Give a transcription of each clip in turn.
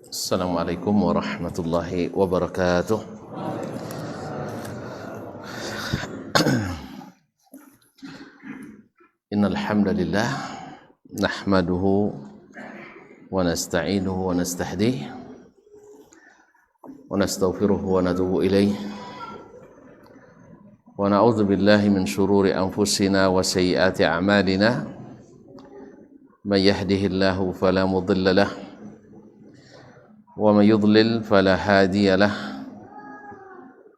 Assalamualaikum warahmatullahi wabarakatuh. Innal hamdalillah nahmaduhu wa nasta'inuhu wa nastahdihi wa nastaghfiruhu wa natubu ilayh wa na'udzu billahi min shururi anfusina wa sayyiati a'malina may yahdihillahu fala mudilla lahu wa may yudlil fala hadiya lahu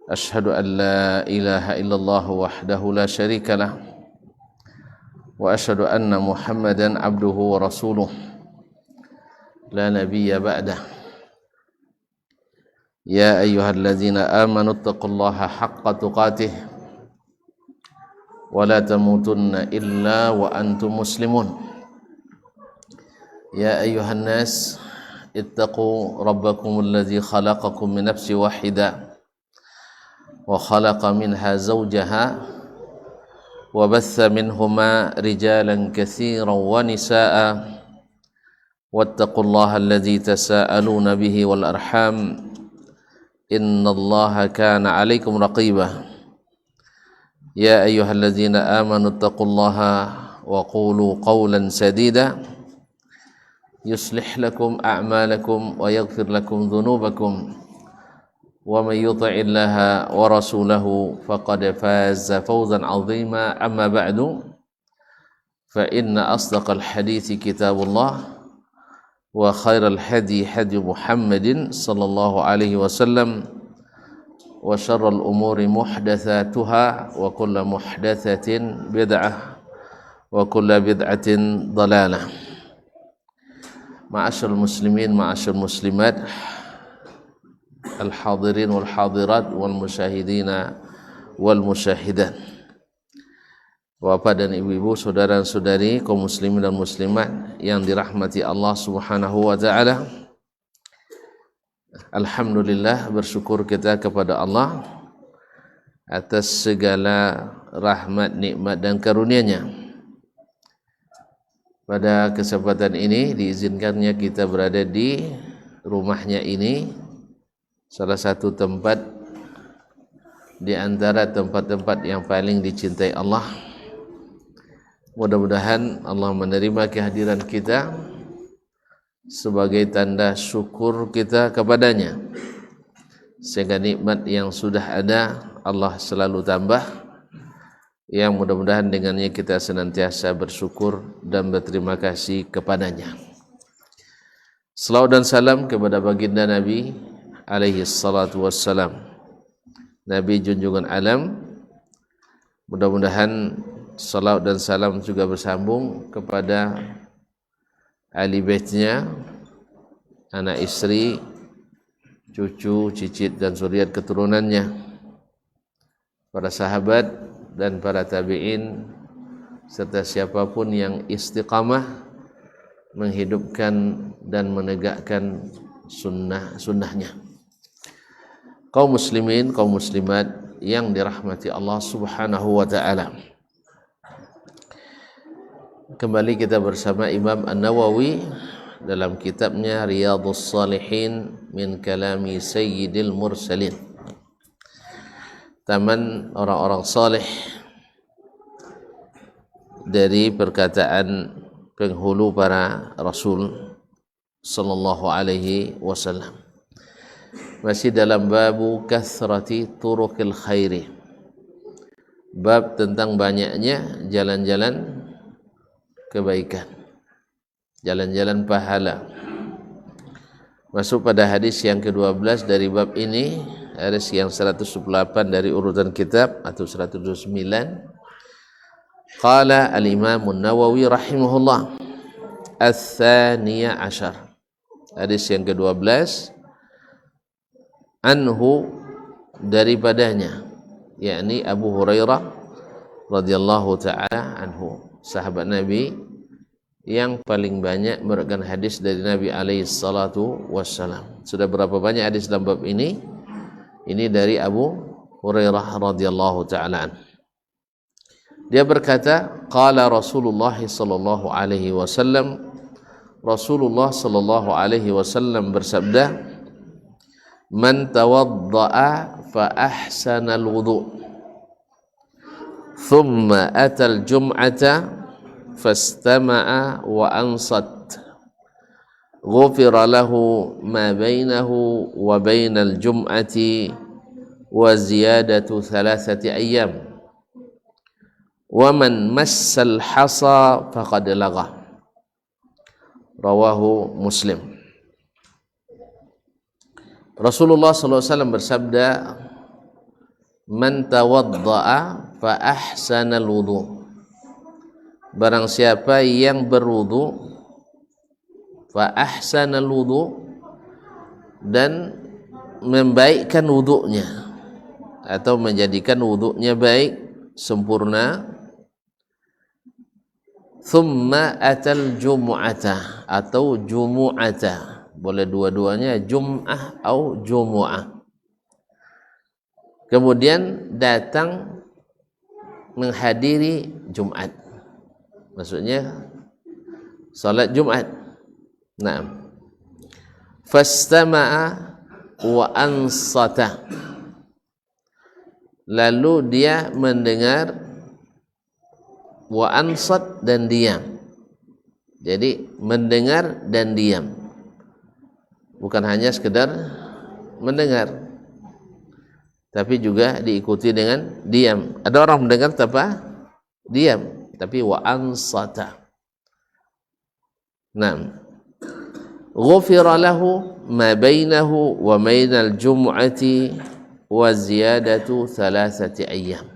ashhadu an la ilaha illallah wahdahu la syarika lahu wa asyhadu anna Muhammadan abduhu wa rasuluh la nabiyya ba'dah. Ya ayyuhalladzina amanu taqullaha haqqa tuqatih wa la tamutunna illa wa antum muslimun. Ya ayyuhan nas ittaqu rabbakumul ladzi khalaqakum min nafsin wahidah wa khalaqa minha zawjaha وبث منهما رجالا كثيرا ونساء واتقوا الله الذي تساءلون به والأرحام إن الله كان عليكم رقيبا يا أيها الذين آمنوا اتقوا الله وقولوا قولا سديدا يصلح لكم أعمالكم ويغفر لكم ذنوبكم ومن يطع الله ورسوله فقد فاز فوزا عظيما. أما بعد فإن أصدق الحديث كتاب الله وخير الهدي هدي محمد صلى الله عليه وسلم وشر الأمور محدثاتها وكل محدثة بدعة وكل بدعة ضلالة. معاشر المسلمين معاشر المسلمات al-hadirin wal hadirat wal musyahidina wal musyahidat. Bapak dan ibu-ibu, saudara-saudari kaum muslimin dan muslimat yang dirahmati Allah Subhanahu wa taala. Alhamdulillah, bersyukur kita kepada Allah atas segala rahmat, nikmat dan karunia-Nya. Pada kesempatan ini diizinkannya kita berada di rumahnya ini, salah satu tempat di antara tempat-tempat yang paling dicintai Allah. Mudah-mudahan Allah menerima kehadiran kita sebagai tanda syukur kita kepadanya, sehingga nikmat yang sudah ada Allah selalu tambah, yang mudah-mudahan dengannya kita senantiasa bersyukur dan berterima kasih kepadanya. Salawat dan salam kepada baginda Nabi alaihi salatu wassalam, Nabi junjungan alam. Mudah-mudahan salawat dan salam juga bersambung kepada ahli baitnya, anak istri, cucu, cicit dan zuriat keturunannya, para sahabat dan para tabi'in, serta siapapun yang istiqamah menghidupkan dan menegakkan sunnahnya. Kaum muslimin, kaum muslimat yang dirahmati Allah Subhanahu wa taala. Kembali kita bersama Imam An-Nawawi dalam kitabnya Riyadhus Shalihin min kalami Sayyidil Mursalin. Taman orang-orang saleh dari perkataan penghulu para rasul sallallahu alaihi wasallam. Masih dalam babu kathrati turuqil khairi, bab tentang banyaknya jalan-jalan kebaikan, jalan-jalan pahala. Masuk pada hadis yang ke-12 dari bab ini, hadis yang 108 dari urutan kitab atau 129. Qala al-Imam An-Nawawi rahimahullah, ats-tsaniyah asyar, hadis yang ke-12, anhu, daripadanya, yakni Abu Hurairah radhiyallahu taala anhu, sahabat Nabi yang paling banyak meriwayatkan hadis dari Nabi alaihi salatu wassalam. Sudah berapa banyak hadis dalam bab ini? Ini dari Abu Hurairah radhiyallahu taala anhu. Dia berkata, qala Rasulullah sallallahu alaihi wasallam, Rasulullah sallallahu alaihi wasallam bersabda, man tawadda'a fa ahsana al-wudu' thumma atal jum'ata fastama'a wa ansat ghufira lahu ma bainahu wa bainal jum'ati wa ziyadatu 3 ayyam wa man massal hasa faqad lagha. Rawahu Muslim. Rasulullah SAW bersabda, man tawadda'a fa ahsanal wudu', barang siapa yang berwudu, fa ahsanal wudu', dan membaikkan wudunya atau menjadikan wudunya baik, sempurna, thumma atal jumu'ata atau jumu'ata, boleh dua-duanya, jum'ah atau jumu'ah, kemudian datang menghadiri Jumat, maksudnya salat Jumat. Naam. Fastama'a wa ansata, lalu dia mendengar, wa ansat, dan diam. Jadi mendengar dan diam, bukan hanya sekedar mendengar, tapi juga diikuti dengan diam. Ada orang mendengar tanpa diam, tapi wa ansata. Naam. Ghufira lahu ma bainahu wa bainal jum'ati wa ziyadatu 3 ayyam.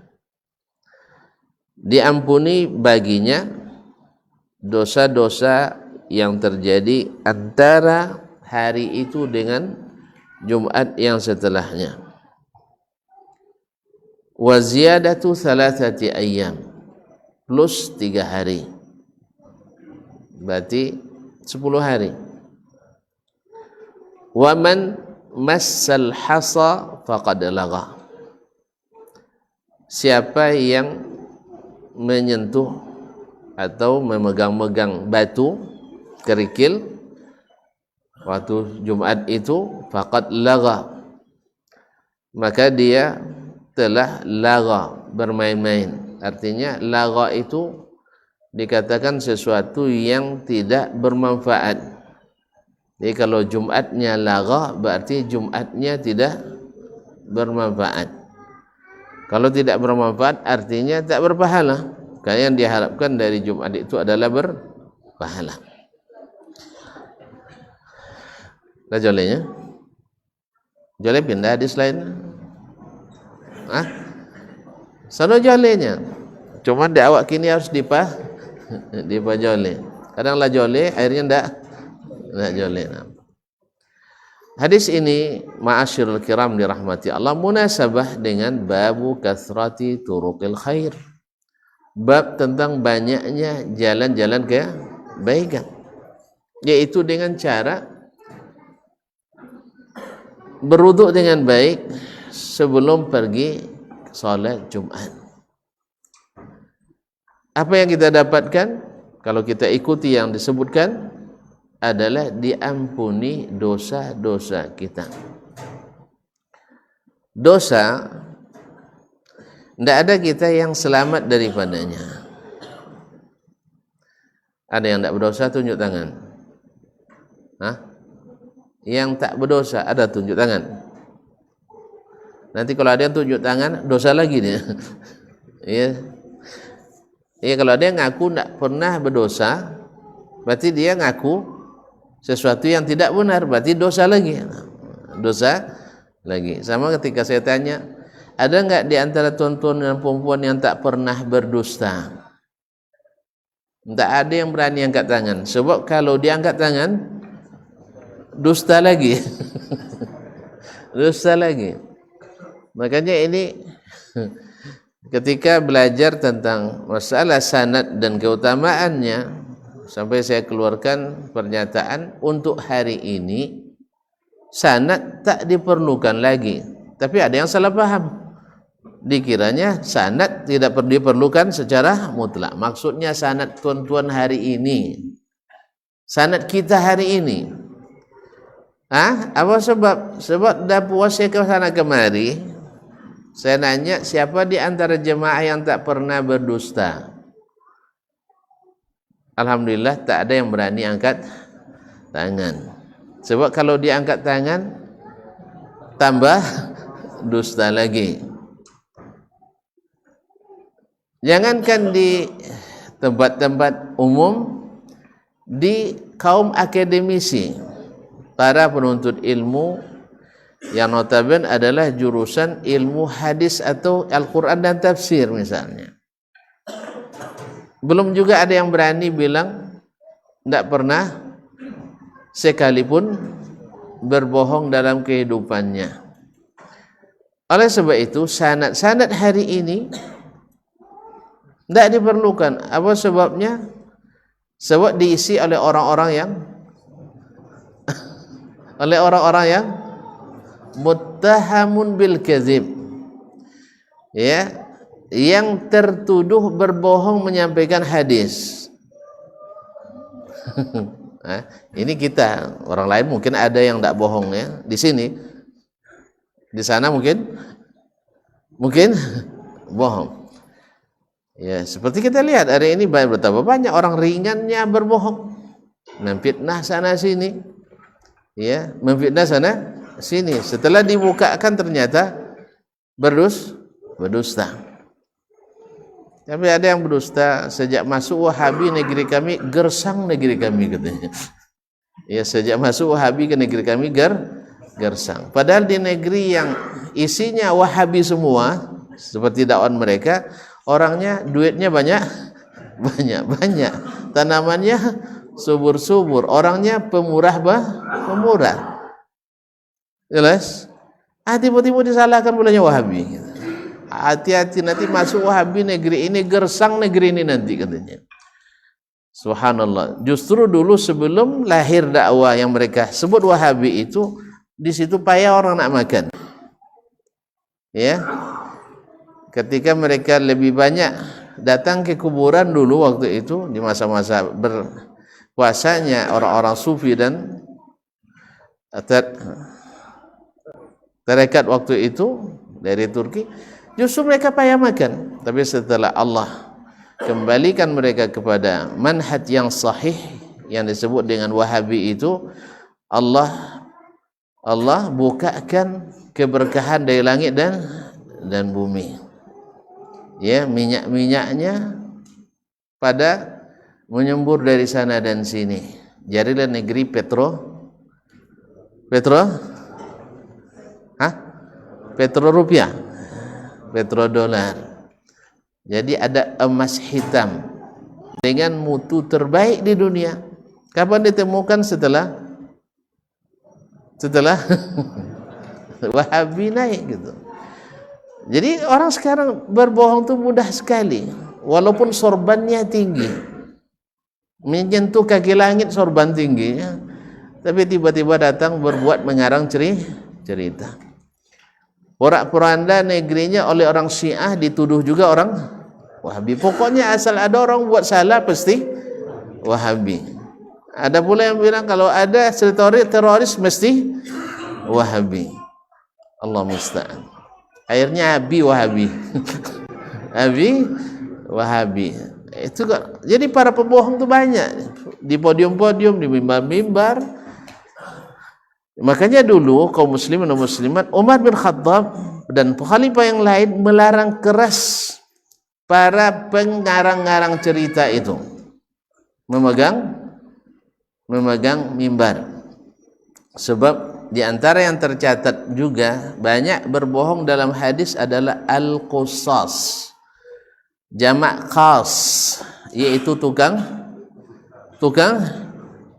Diampuni baginya dosa-dosa yang terjadi antara hari itu dengan Jumat yang setelahnya. Wa ziyadatu 3 ayyam, plus 3 hari, berarti 10 hari. Wa man massal hasa faqad lagha, siapa yang menyentuh atau memegang-megang batu kerikil waktu Jumat itu, faqad lagha, maka dia telah lagha, bermain-main. Artinya lagha itu dikatakan sesuatu yang tidak bermanfaat. Jadi kalau Jumatnya lagha, berarti Jumatnya tidak bermanfaat. Kalau tidak bermanfaat, artinya tak berpahala. Karena yang diharapkan dari Jumat itu adalah berpahala. Dah jolenya? Jole pindah hadis lain? Ah? Sana jolenya. Cuma di awak kini harus dipajole. Kadang lah jole, akhirnya ndak jole. Hadis ini, ma'asyirul kiram dirahmati Allah, munasabah dengan babu kathrati turuqil khair, bab tentang banyaknya jalan-jalan kebaikan, yaitu dengan cara berwudu dengan baik sebelum pergi salat Jumat. Apa yang kita dapatkan kalau kita ikuti yang disebutkan adalah diampuni dosa-dosa kita. Dosa, tidak ada kita yang selamat daripadanya. Ada yang tidak berdosa, tunjuk tangan. Hah? Yang tak berdosa, ada, tunjuk tangan. Nanti kalau ada yang tunjuk tangan, dosa lagi dia. Ya. Ya, kalau ada yang ngaku tidak pernah berdosa, berarti dia ngaku sesuatu yang tidak benar, berarti dosa lagi. Dosa lagi. Sama ketika saya tanya, ada enggak di antara tuan-tuan dan perempuan yang tak pernah berdusta? Tak ada yang berani angkat tangan. Sebab kalau dia angkat tangan, dusta lagi. Dusta lagi. Makanya ini ketika belajar tentang masalah sanad dan keutamaannya, sampai saya keluarkan pernyataan untuk hari ini sanad tak diperlukan lagi. Tapi ada yang salah paham. dikiranya sanad tidak diperlukan secara mutlak. Maksudnya sanad tuan-tuan hari ini, sanad kita hari ini. Apa sebab? Sebab dah puasa ke sana kemari. Saya nanya, siapa di antara jemaah yang tak pernah berdusta? Alhamdulillah tak ada yang berani angkat tangan. Sebab kalau dia angkat tangan, tambah dusta lagi. Jangankan di tempat-tempat umum, di kaum akademisi, para penuntut ilmu yang notabene adalah jurusan ilmu hadis atau Al-Quran dan tafsir misalnya, belum juga ada yang berani bilang tidak pernah sekalipun berbohong dalam kehidupannya. Oleh sebab itu sanad hari ini tidak diperlukan. Apa sebabnya? Sebab diisi oleh orang-orang yang muttahamun bil kadzib, ya, yang tertuduh berbohong menyampaikan hadis. Ini kita, orang lain mungkin ada yang tidak bohong ya di sini, di sana mungkin bohong. Ya, seperti kita lihat hari ini betapa banyak orang ringannya berbohong, memfitnah sana sini, ya, memfitnah sana sini. Setelah dibukakan ternyata berdusta. Tapi ada yang berdusta, sejak masuk Wahabi negeri kami gersang negeri kami katanya. Ya, sejak masuk Wahabi ke negeri kami gersang. Padahal di negeri yang isinya Wahabi semua, seperti dakwaan mereka, orangnya duitnya banyak, tanamannya subur, orangnya pemurah. Jelas? Tiba-tiba disalahkan bolehnya Wahabi. Hati-hati nanti masuk Wahabi negeri ini, gersang negeri ini nanti katanya. Subhanallah. Justru dulu sebelum lahir dakwah yang mereka sebut Wahabi itu, di situ payah orang nak makan. Ya. Ketika mereka lebih banyak datang ke kuburan dulu waktu itu, di masa-masa berpuasanya orang-orang sufi dan tarekat waktu itu dari Turki, justru mereka payah makan. Tapi setelah Allah kembalikan mereka kepada manhaj yang sahih yang disebut dengan Wahabi itu, Allah bukakan keberkahan dari langit dan bumi. Ya, minyak-minyaknya pada menyembur dari sana dan sini. Jadilah negeri petrorupiah, petrodolar. Jadi ada emas hitam dengan mutu terbaik di dunia. Kapan ditemukan? Setelah Wahabi naik gitu. Jadi orang sekarang berbohong itu mudah sekali, walaupun sorbannya tinggi, menyentuh kaki langit sorban tinggi, ya. Tapi tiba-tiba datang berbuat mengarang cerita. Porak-poranda negerinya oleh orang Syiah dituduh juga orang Wahabi. Pokoknya asal ada orang buat salah pasti Wahabi. Ada pula yang bilang kalau ada teroris mesti Wahabi. Allah musta'an. Akhirnya Abi Wahabi. Abi Wahabi. Itu kok. Jadi para pembohong itu banyak di podium-podium, di mimbar-mimbar. Makanya dulu kaum muslimin dan muslimat, Umar bin Khattab dan khalifah yang lain melarang keras para pengarang-arang cerita itu memegang mimbar. Sebab di antara yang tercatat juga banyak berbohong dalam hadis adalah al-qusas, jamak qas, yaitu tukang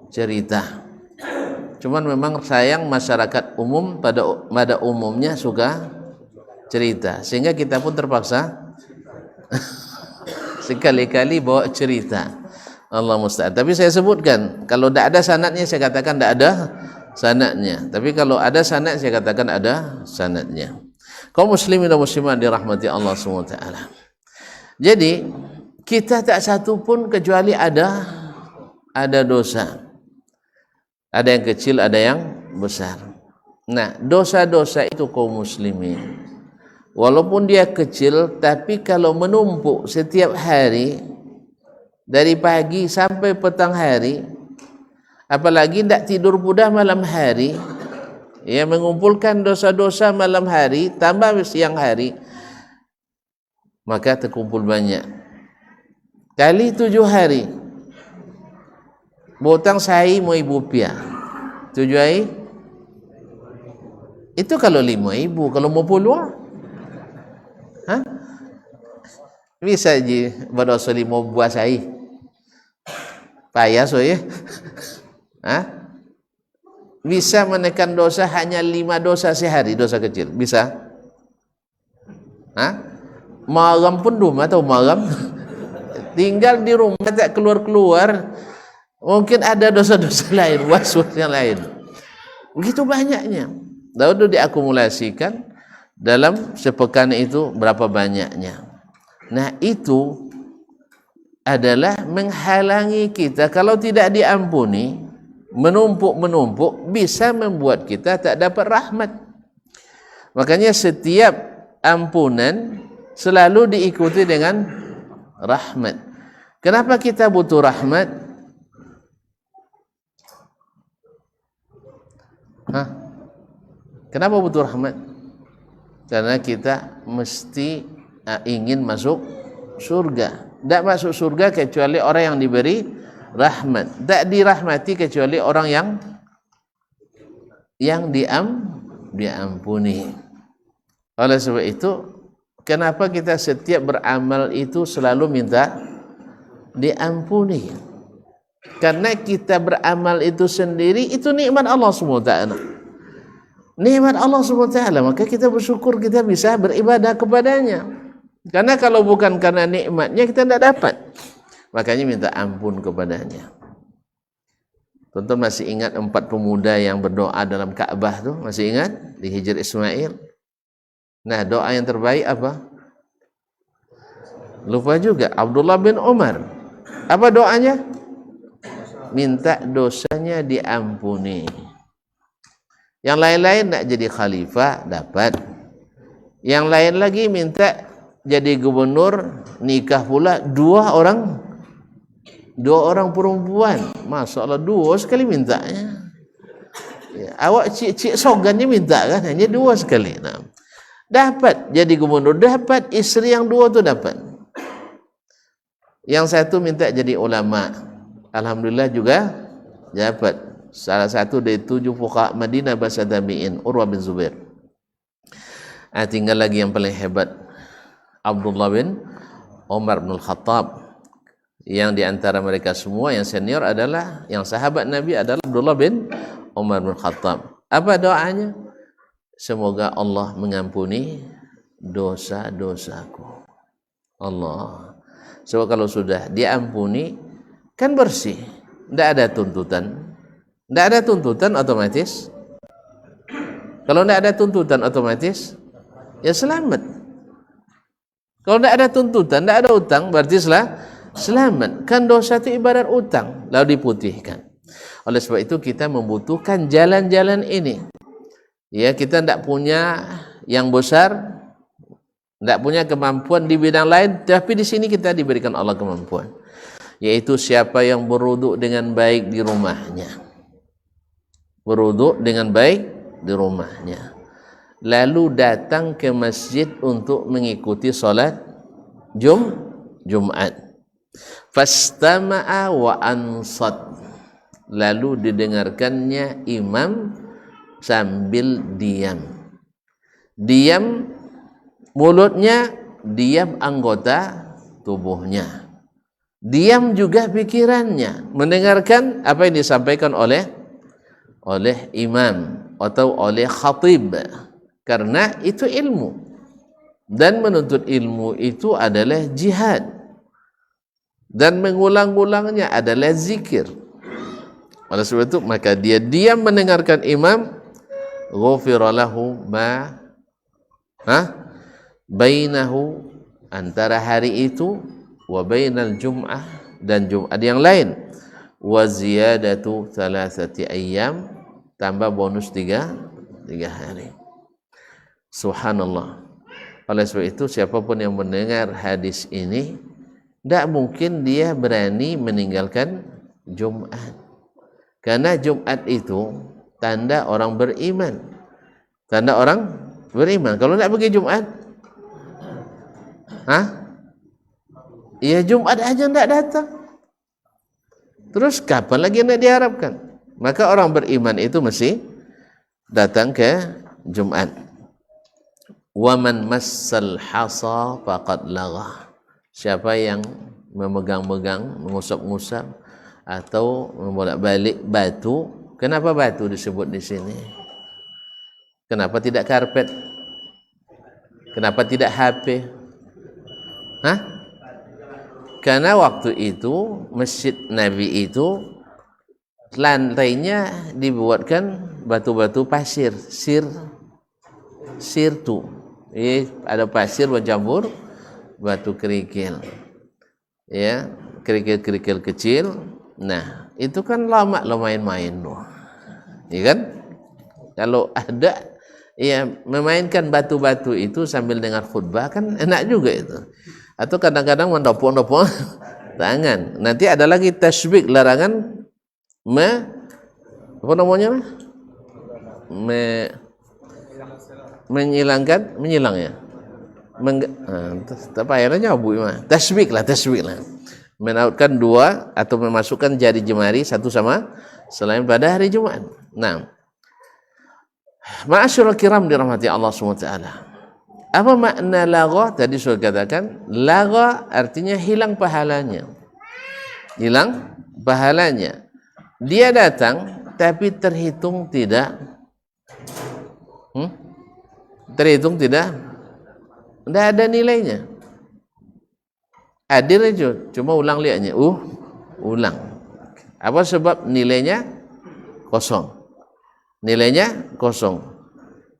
cerita. Cuman memang sayang masyarakat umum pada umumnya suka cerita, sehingga kita pun terpaksa sekali-kali bawa cerita. Allah musta'an. Tapi saya sebutkan, kalau tidak ada sanadnya saya katakan tidak ada sanadnya. Tapi kalau ada sanad saya katakan ada sanadnya. Kaum muslimin dan muslimat dirahmati Allah SWT. Jadi kita tak satu pun kecuali ada dosa. Ada yang kecil, ada yang besar. Nah, dosa-dosa itu kaum muslimin, walaupun dia kecil, tapi kalau menumpuk setiap hari dari pagi sampai petang hari, apalagi tidak tidur pula malam hari, ya, mengumpulkan dosa-dosa malam hari tambah siang hari, maka terkumpul banyak kali 7 hari. Botang sahi mau ibu pia 7 hari itu kalau 5,000, kalau mau puluh bisa je berdosa 5 buah sahi payah so ya. Bisa menekan dosa hanya 5 dosa sehari, dosa kecil bisa. Malam pun rumah atau malam tinggal di rumah tak keluar-keluar, mungkin ada dosa-dosa lain, waswas yang lain. Begitu banyaknya. Lalu diakumulasikan dalam sepekan itu berapa banyaknya. Nah, itu adalah menghalangi kita, kalau tidak diampuni, menumpuk bisa membuat kita tak dapat rahmat. Makanya setiap ampunan selalu diikuti dengan rahmat. Kenapa kita butuh rahmat? Kenapa butuh rahmat? Karena kita mesti ingin masuk surga. Tidak masuk surga kecuali orang yang diberi rahmat. Tak dirahmati kecuali orang yang diampuni. Oleh sebab itu, kenapa kita setiap beramal itu selalu minta diampuni? Karena kita beramal itu sendiri itu nikmat Allah SWT. Nikmat Allah SWT, maka kita bersyukur kita bisa beribadah kepadanya. Karena kalau bukan karena nikmatnya kita tidak dapat. Makanya minta ampun kepadanya. Tonton masih ingat 4 pemuda yang berdoa dalam Ka'bah tuh? Masih ingat? Di Hijr Ismail. Nah, doa yang terbaik apa? Lupa juga. Abdullah bin Umar. Apa doanya? Minta dosanya diampuni. Yang lain-lain nak jadi khalifah, dapat. Yang lain lagi minta jadi gubernur, nikah pula 2 orang perempuan. Masya Allah, 2 sekali mintanya. Ya, awak cik-cik sogannya minta kan, hanya 2 sekali. Nah, dapat jadi gubernur, dapat istri yang 2 tu dapat. Yang satu minta jadi ulama, alhamdulillah juga dapat. Salah satu dari 7 fuqaha Madinah bahasa tabi'in, Urwah bin Zubair. Tinggal lagi yang paling hebat, Abdullah bin Umar bin Khattab. Yang diantara mereka semua yang senior adalah, yang sahabat Nabi adalah Abdullah bin Umar bin Khattab. Apa doanya? Semoga Allah mengampuni dosa-dosaku. Allah. Sebab kalau sudah diampuni kan bersih, tidak ada tuntutan. Tidak ada tuntutan otomatis. Kalau tidak ada tuntutan otomatis ya selamat. Kalau tidak ada tuntutan, tidak ada utang, berarti selamat. Kan dosa itu ibarat utang, lalu diputihkan. Oleh sebab itu kita membutuhkan jalan-jalan ini. Ya, kita tidak punya yang besar, tidak punya kemampuan di bidang lain, tapi di sini kita diberikan Allah kemampuan. Yaitu siapa yang berwuduk dengan baik di rumahnya. Berwuduk dengan baik di rumahnya. Lalu datang ke masjid untuk mengikuti solat Jumat. Fastama'a wa ansat. Lalu didengarkannya imam sambil diam. Diam mulutnya, diam anggota tubuhnya. Diam juga pikirannya, mendengarkan apa yang disampaikan oleh imam atau oleh khatib. Karena itu ilmu. Dan menuntut ilmu itu adalah jihad. Dan mengulang-ulangnya adalah zikir. Oleh sebab itu maka dia diam mendengarkan imam, ghufira lahu ma Bainahu, antara hari itu, wa bainal jum'ah, dan Jumat yang lain, wa ziyadatu thalathati ayyam, tambah bonus 3 hari. Subhanallah. Oleh sebab itu siapapun yang mendengar hadis ini, tidak mungkin dia berani meninggalkan Jumat, karena Jumat itu tanda orang beriman. Tanda orang beriman. Kalau tidak pergi Jumat, ya Jumat aja tidak datang, terus kapan lagi nak diharapkan? Maka orang beriman itu mesti datang ke Jumat. Waman massal hasa faqad lagha. Siapa yang memegang-megang, mengusap-ngusap atau membolak-balik batu. Kenapa batu disebut di sini? Kenapa tidak karpet? Kenapa tidak HP? Karena waktu itu Masjid Nabi itu lantainya dibuatkan batu-batu pasir, sirtu. Ada pasir bercampur batu kerikil, ya, kerikil-kerikil kecil. Nah, itu kan lama lo main-main loh, ya kan? Kalau ada ya memainkan batu-batu itu sambil dengar khutbah kan enak juga itu. Atau kadang-kadang mendopong-dopong tangan. Nanti ada lagi tasbih, larangan menyilang ya. Apa akhirnya nyabu mah. Tasbih lah. Menautkan dua atau memasukkan jari jemari satu sama selain pada hari Jumat. Nah, ma'asyiral kiram dirahmati Allah SWT. Apa makna lagha? Tadi saya katakan, lagha artinya hilang pahalanya. Hilang pahalanya. Dia datang tapi terhitung tidak tidak ada nilainya. Hadir aja, cuma ulang liatnya. Ulang. Apa sebab nilainya kosong? Nilainya kosong.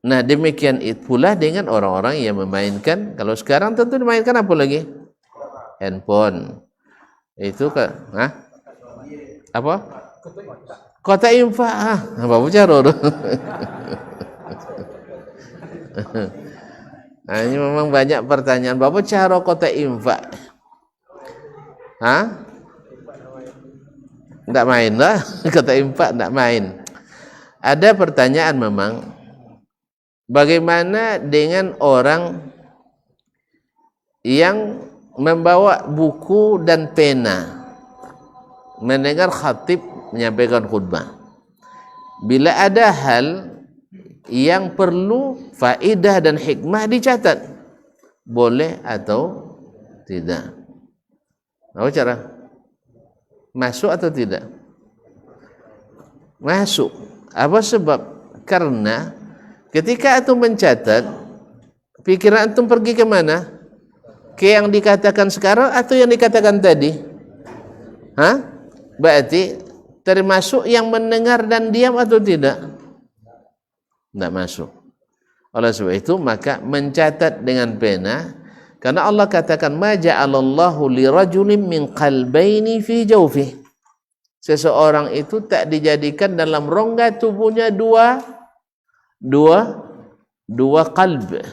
Nah, demikian pula dengan orang-orang yang memainkan. Kalau sekarang tentu dimainkan apa lagi? Handphone. Itu apa? Kota infak. Apa bicara? Nah, ini memang banyak pertanyaan. Bapak cara kota infak? Tidak main lah. Kota infak tidak main. Ada pertanyaan memang. Bagaimana dengan orang yang membawa buku dan pena mendengar khatib menyampaikan khutbah? Bila ada hal yang perlu faedah dan hikmah dicatat, boleh atau tidak? Apa cara? Masuk atau tidak? Masuk. Apa sebab? Karena ketika antum mencatat, pikiran antum pergi ke mana? Ke yang dikatakan sekarang atau yang dikatakan tadi? Berarti termasuk yang mendengar dan diam atau tidak? Tidak masuk. Oleh sebab itu maka mencatat dengan pena, karena Allah katakan ma ja'alallahu lirajulin min qalbaini fi jawfihi. Seseorang itu tak dijadikan dalam rongga tubuhnya dua qalb.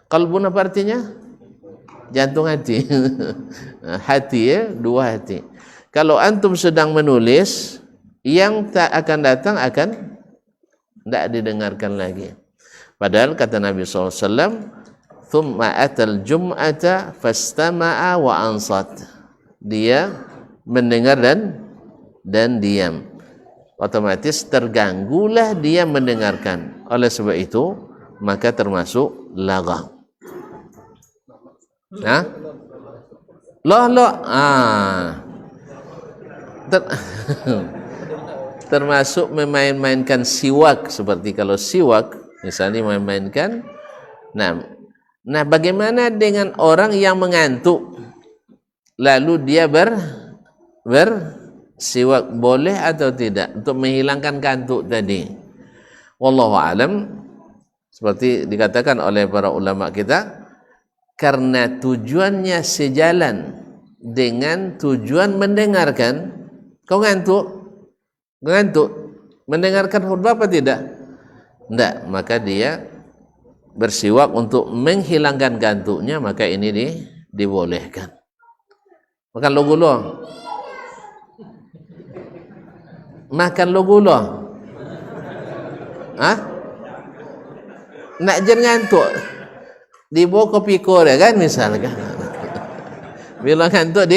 Qalbun apa artinya? Jantung hati. Hati ya, dua hati. Kalau antum sedang menulis, yang tak akan datang akan tidak didengarkan lagi. Padahal kata Nabi SAW, thumma atal jum'ata fastama'a wa ansat. Dia mendengar dan diam. Otomatis terganggulah dia mendengarkan. Oleh sebab itu maka termasuk lagha. Termasuk memain-mainkan siwak. Seperti kalau siwak misalnya memainkan. Nah, bagaimana dengan orang yang mengantuk lalu dia bersiwak, boleh atau tidak untuk menghilangkan kantuk tadi? Wallahu alam. Seperti dikatakan oleh para ulama kita, karena tujuannya sejalan dengan tujuan mendengarkan. Kau ngantuk? Ngantuk? Mendengarkan khutbah apa tidak? Tidak, maka dia bersiwak untuk menghilangkan kantuknya, maka ini dibolehkan. Makan lo gula. Makan lo gula. Hah? Nak jangan ngantuk. Dibawa kopi Korea kan misalkan. Bila ngantuk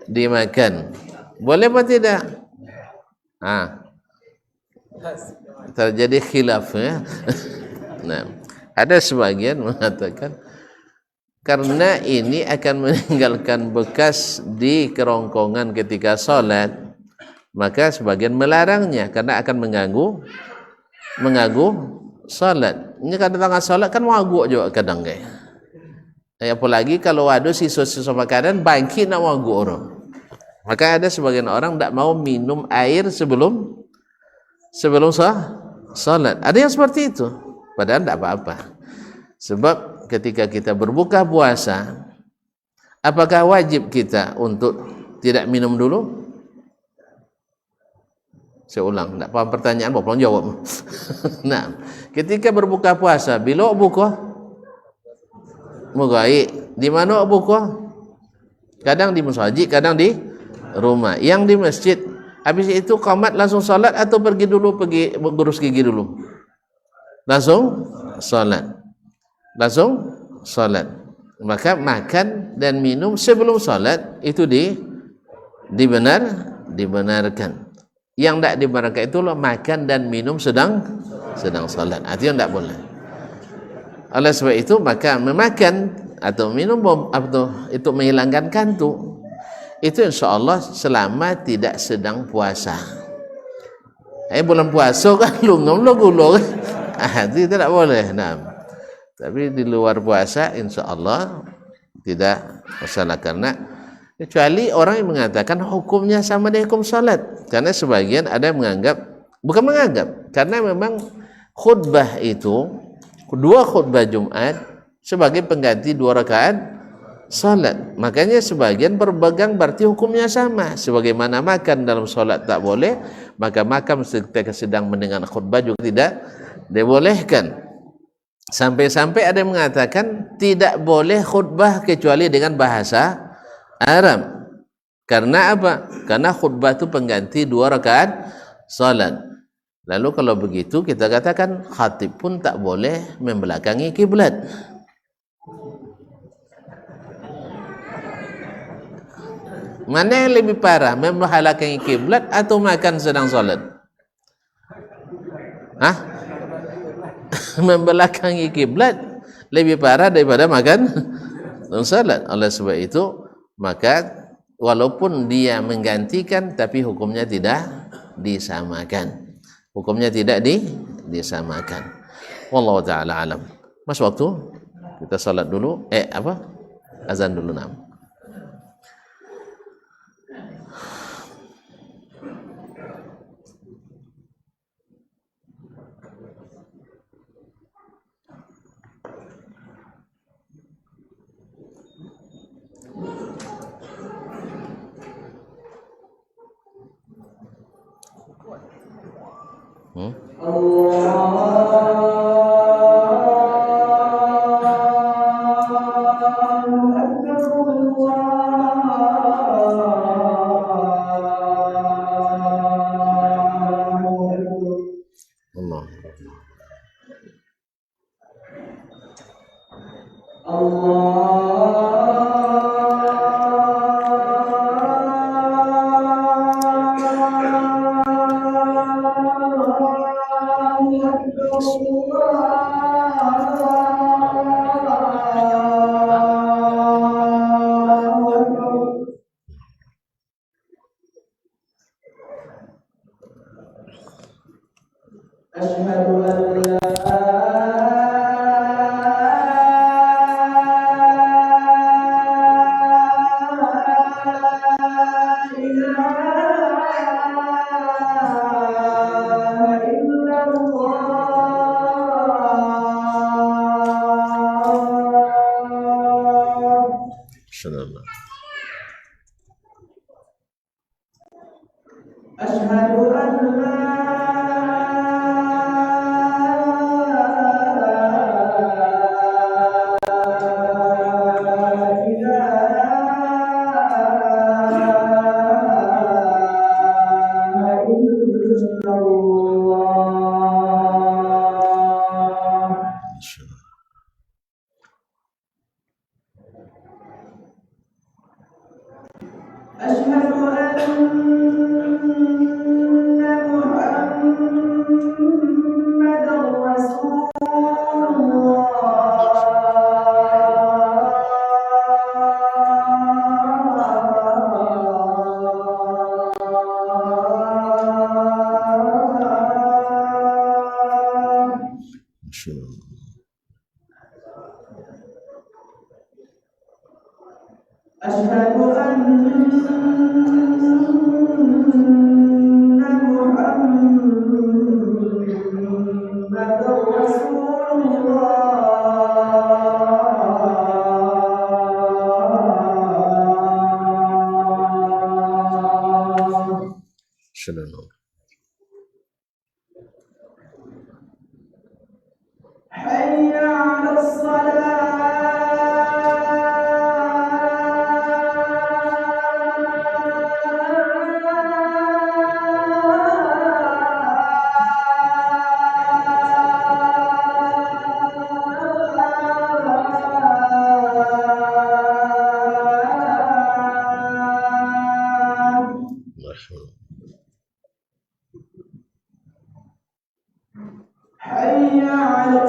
dimakan. Boleh apa tidak? Terjadi khilaf ya. Nah, ada sebagian mengatakan karena ini akan meninggalkan bekas di kerongkongan ketika sholat, maka sebagian melarangnya karena akan mengganggu sholat. Ini kadang-kadang sholat kan waguk juga kadang kayak. Apalagi kalau ada sisa-sisa makanan bangkit nak waguk orang. Maka ada sebagian orang tidak mau minum air sebelum sholat. Ada yang seperti itu. Padahal tidak apa-apa. Sebab ketika kita berbuka puasa, apakah wajib kita untuk tidak minum dulu? Saya ulang, tidak paham pertanyaan, bapak jawab. Nah, ketika berbuka puasa, bila buka? Mugai. Di mana buka? Kadang di masjid, kadang di rumah. Yang di masjid, habis itu qamat langsung salat atau pergi gurus gigi dulu? Langsung salat. Maka makan dan minum sebelum salat itu dibenarkan. Yang tidak dibenarkan itu makan dan minum sedang salat. Itu tidak boleh. Oleh sebab itu maka memakan atau minum itu menghilangkan kantuk. Itu insyaAllah selama tidak sedang puasa. Bulan puasa kan lungam lo gulung. Itu tidak boleh. Nah, tapi di luar puasa insyaAllah tidak masalah, karena kecuali orang yang mengatakan hukumnya sama dengan hukum salat. Karena sebagian ada yang bukan menganggap, karena memang khutbah itu, dua khutbah Jumat sebagai pengganti 2 rakaat salat. Makanya sebagian berpegang berarti hukumnya sama. Sebagaimana makan dalam salat tak boleh, maka makan ketika sedang mendengar khutbah juga tidak dibolehkan. Sampai-sampai ada yang mengatakan tidak boleh khutbah kecuali dengan bahasa Arab. Karena apa? Karena khutbah itu pengganti 2 rakaat salat. Lalu kalau begitu kita katakan khatib pun tak boleh membelakangi kiblat. Mana yang lebih parah, membelakangi kiblat atau makan sedang salat? Membelakangi kiblat lebih parah daripada makan sedang salat. Oleh sebab itu maka walaupun dia menggantikan, tapi hukumnya tidak disamakan. Hukumnya tidak disamakan. Wallahu taala alam. Mas, waktu kita salat dulu. Azan dulu nam. Subhanallah. Asyhadu an la Subhanallah. حي على حي على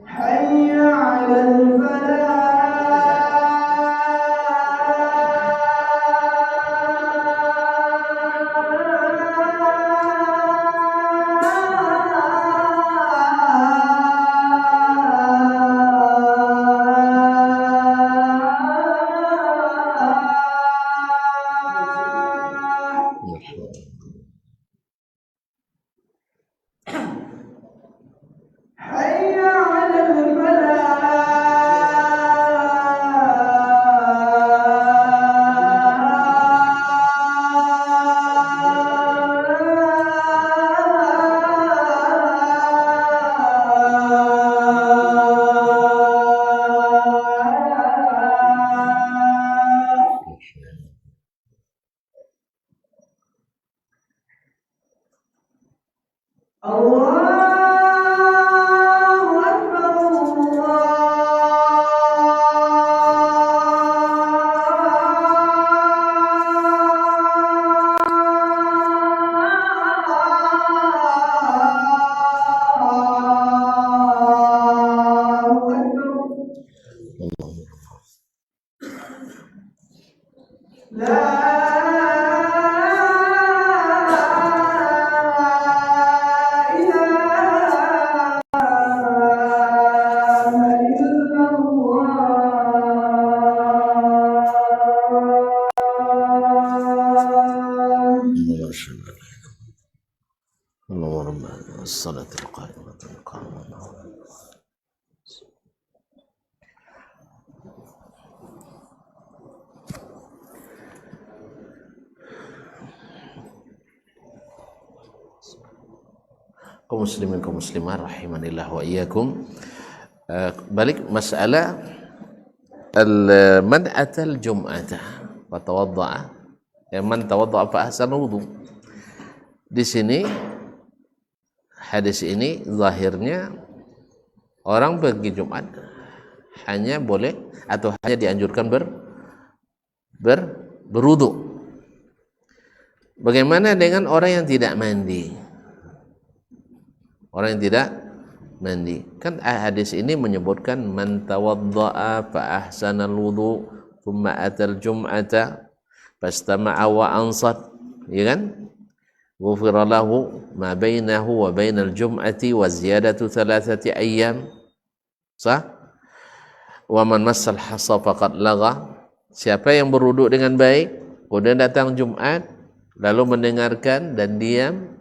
حي على حي على اللهم الصلاة القائمة القائمة. Kaum muslimin kaum muslimat rahimanillah wa iyyakum. Balik masalah man atal jum'ata wa tawadda'a, man tawadda'a fa ahsana wudu. Di sini hadis ini zahirnya orang pergi Jumat hanya boleh atau hanya dianjurkan berwudu. Bagaimana dengan orang yang tidak mandi? Orang yang tidak mandi. Kan hadis ini menyebutkan man tawadda'a fa ahsanal wudu thumma atal jum'ata fastama'a wa ansat, ya kan? ghufira lahu ma bainahu wa bainal jum'ati wa ziyadatu 3 ayyam. Sah? Wa man massal hasa faqad lagha. Siapa yang berwuduk dengan baik kemudian datang Jumat lalu mendengarkan dan diam,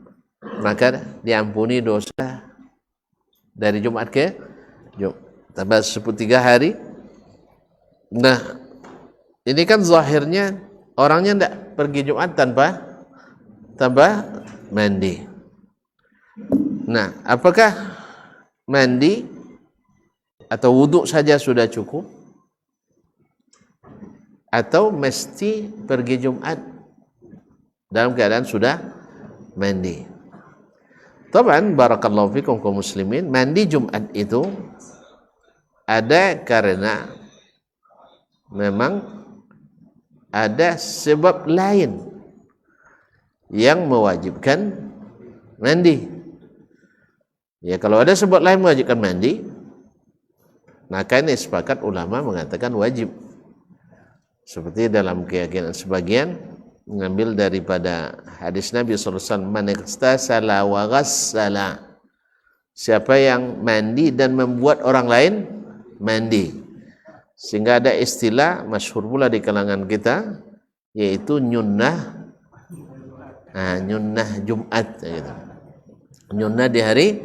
maka diampuni dosa dari Jumat ke Jumat tambah 13 hari. Nah, ini kan zahirnya orangnya tidak pergi Jumat tanpa mandi. Nah, apakah mandi atau wuduk saja sudah cukup? Atau mesti pergi Jumat dalam keadaan sudah mandi? Taban, barakallahu fikum kaum muslimin, mandi Jumat itu ada karena memang ada sebab lain yang mewajibkan mandi. Ya, kalau ada sebab lain mewajibkan mandi, maka ini sepakat ulama mengatakan wajib. Seperti dalam keyakinan sebagian mengambil daripada hadis Nabi SAW, man ightasala wa ghassala, siapa yang mandi dan membuat orang lain mandi. Sehingga ada istilah masyhur pula di kalangan kita, yaitu nyunnah Jumat gitu. Nyunnah di hari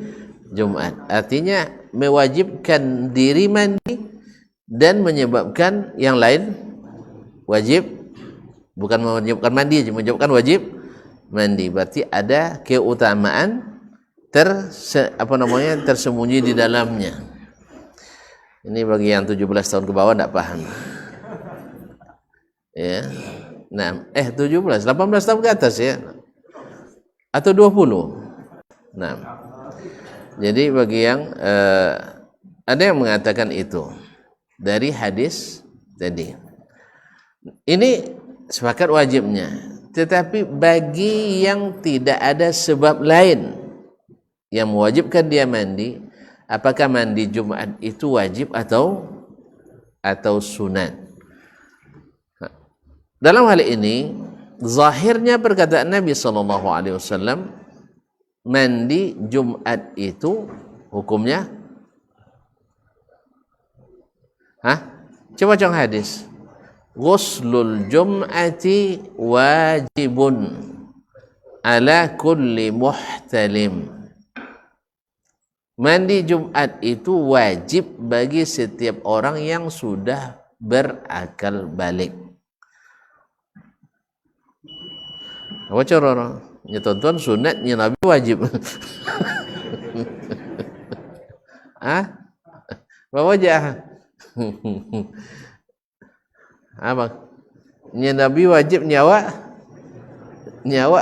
Jumat artinya mewajibkan diri mandi dan menyebabkan yang lain wajib, bukan mewajibkan mandi, menyebabkan wajib mandi. Berarti ada keutamaan tersembunyi di dalamnya. Ini bagi yang 17 tahun ke bawah tidak paham. Ya. Nah, 17, 18 tahun ke atas ya. Atau 20. Nah. Jadi bagi yang ada yang mengatakan itu dari hadis tadi. Ini sepakat wajibnya. Tetapi bagi yang tidak ada sebab lain yang mewajibkan dia mandi, apakah mandi Jumat itu wajib atau sunat? Dalam hal ini zahirnya perkataan Nabi SAW, mandi Jumat itu hukumnya coba contoh hadis, ghuslul jum'ati wajibun ala kulli muhtalim. Mandi Jumat itu wajib bagi setiap orang yang sudah berakal balik. Apa cara? Ya tonton sunatnya Nabi wajib. Apa wajah? Apa? Nya Nabi wajib nyawa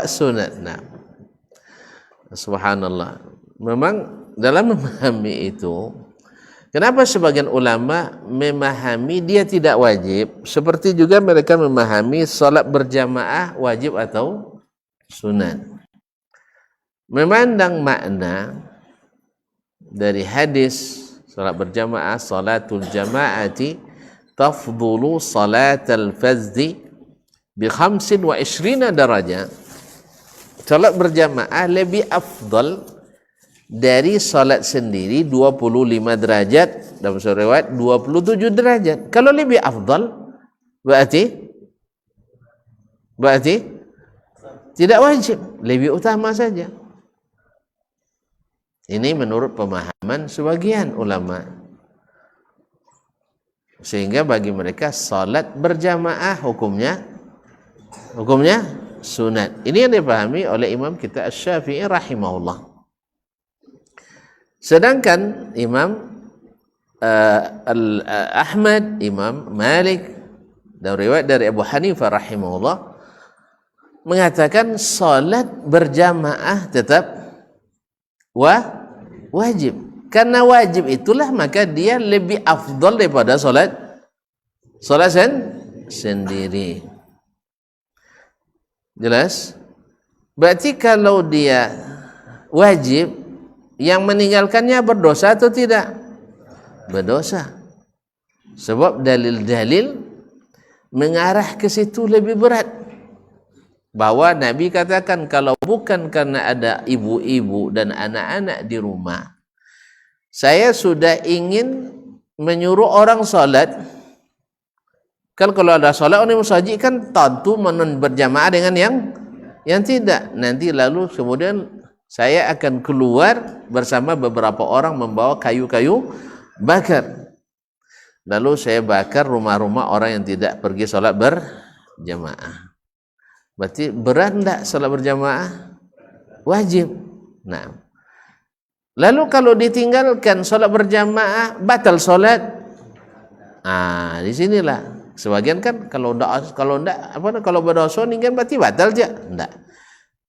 sunat. Nah, subhanallah. Memang dalam memahami itu, kenapa sebagian ulama memahami dia tidak wajib, seperti juga mereka memahami salat berjamaah wajib atau sunat. Memandang makna dari hadis salat berjamaah, salatul jamaati tafdulu salatal fazdi bi 25 darajah. Salat berjamaah lebih afdal dari salat sendiri 25 derajat, dalam satu riwayat 27 derajat. Kalau lebih afdal berarti tidak wajib, lebih utama saja. Ini menurut pemahaman sebagian ulama. Sehingga bagi mereka salat berjamaah hukumnya sunat. Ini yang dipahami oleh Imam kita Asy-Syafi'i rahimahullah. Sedangkan Imam Ahmad, Imam Malik, dan riwayat dari Abu Hanifah rahimahullah mengatakan salat berjamaah tetap wajib. Karena wajib itulah maka dia lebih afdal daripada salat sendiri. Jelas? Berarti kalau dia wajib, yang meninggalkannya berdosa atau tidak? Berdosa. Sebab dalil-dalil mengarah ke situ lebih berat bahwa Nabi katakan kalau bukan karena ada ibu-ibu dan anak-anak di rumah, saya sudah ingin menyuruh orang solat. Kan kalau ada solat orang musajid kan tentu berjamaah dengan yang tidak. Nanti lalu kemudian saya akan keluar bersama beberapa orang membawa kayu-kayu bakar. Lalu saya bakar rumah-rumah orang yang tidak pergi solat berjamaah. Berarti berat tak solat berjamaah? Wajib. Nah, lalu kalau ditinggalkan solat berjamaah, batal solat. Di sinilah. Sebagian kan kalau berdosa ni kan berarti batal je. Tak.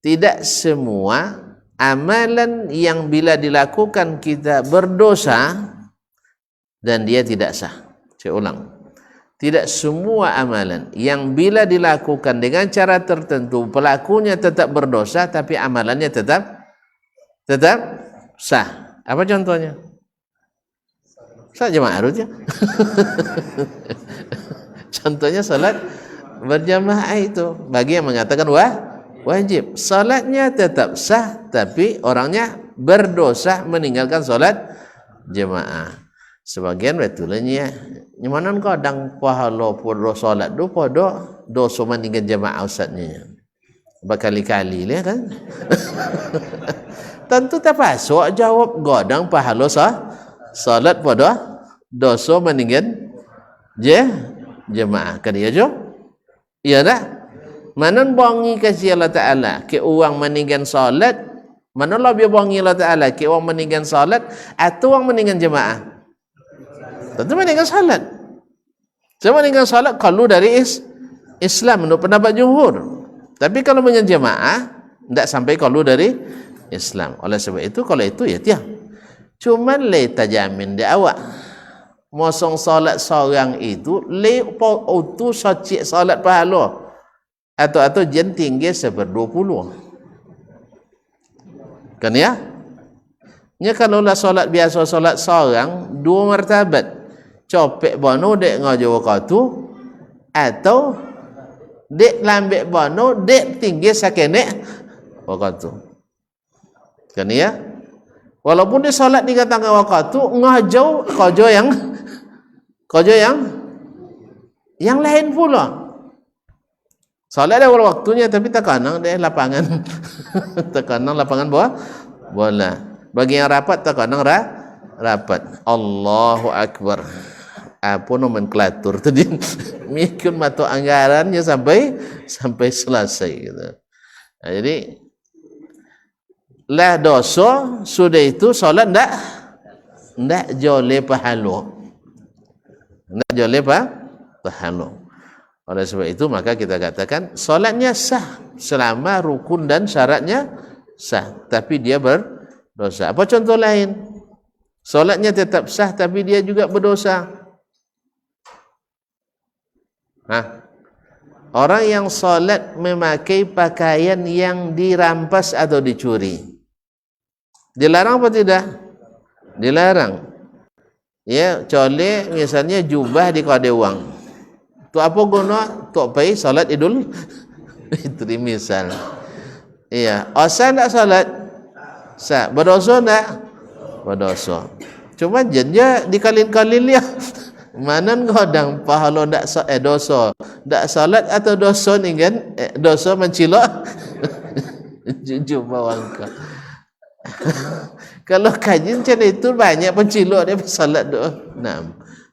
Tidak semua amalan yang bila dilakukan kita berdosa dan dia tidak sah. Saya ulang. Tidak semua amalan yang bila dilakukan dengan cara tertentu pelakunya tetap berdosa tapi amalannya tetap sah. Apa contohnya? Salat jemaah harusnya. Contohnya salat berjamaah itu bagi yang mengatakan wajib. Salatnya tetap sah tapi orangnya berdosa meninggalkan salat jemaah. Sebagian betulnya nyaman kadang pahala podo solat do podo dosa meninggal jemaah ustaznya berkali-kali lah kan. Tentu tak pasuk jawab godang pahala solat podo dosa meninggal jemaah kan dia jo iya dah manon bongi kasih Allah Taala ke uang meninggal solat manon lebih bongi Allah Taala ke uang meninggal solat atau uang meninggal jemaah. Tentu meninggal salat. Saya meninggal salat kalau dari Islam menurut pendapat jumhur. Tapi kalau meninggal jemaah tidak sampai kalau dari Islam. Oleh sebab itu kalau itu ya tiang. Cuman le tajamin di awak. Mosong salat seorang itu le auto sacik salat pahala. Atau jen tinggi 1/20. Kan ya? Nya kalau lah salat biasa salat seorang 2 martabat. Copek bono dek ngajo waktu atau dek lambek bono dek tinggi sakenek waktu. Kan ya? Walaupun dia salat di tengah waktu ngajo yang lain pula. Salat ada waktunya tapi tekanang deh lapangan. Tekanang lapangan bola. Bagi yang rapat tekanang rapat. Allahu Akbar. Apa nomenklatur tadi mikir mata anggarannya sampai selesai gitu. Nah, jadi lah dosa sudah itu solat ndak jole pahala. Ndak jole pahala. Oleh sebab itu maka kita katakan solatnya sah selama rukun dan syaratnya sah tapi dia berdosa. Apa contoh lain? Solatnya tetap sah tapi dia juga berdosa. Orang yang solat memakai pakaian yang dirampas atau dicuri, dilarang apa tidak? Dilarang. Ya, cole misalnya jubah di kode uang. Tu apa guna? Tu pai solat Idul Fitri misal. Iya, asal tak solat sah, berdosa tak? Berdosa. Cuma jenja dikalin-kalin ya. Manan godang pahala ndak dosa ndak salat atau dosa ni kan dosa mencilok jujur bawangka. Kalau kaji macam itu banyak pencilok dia salat doa.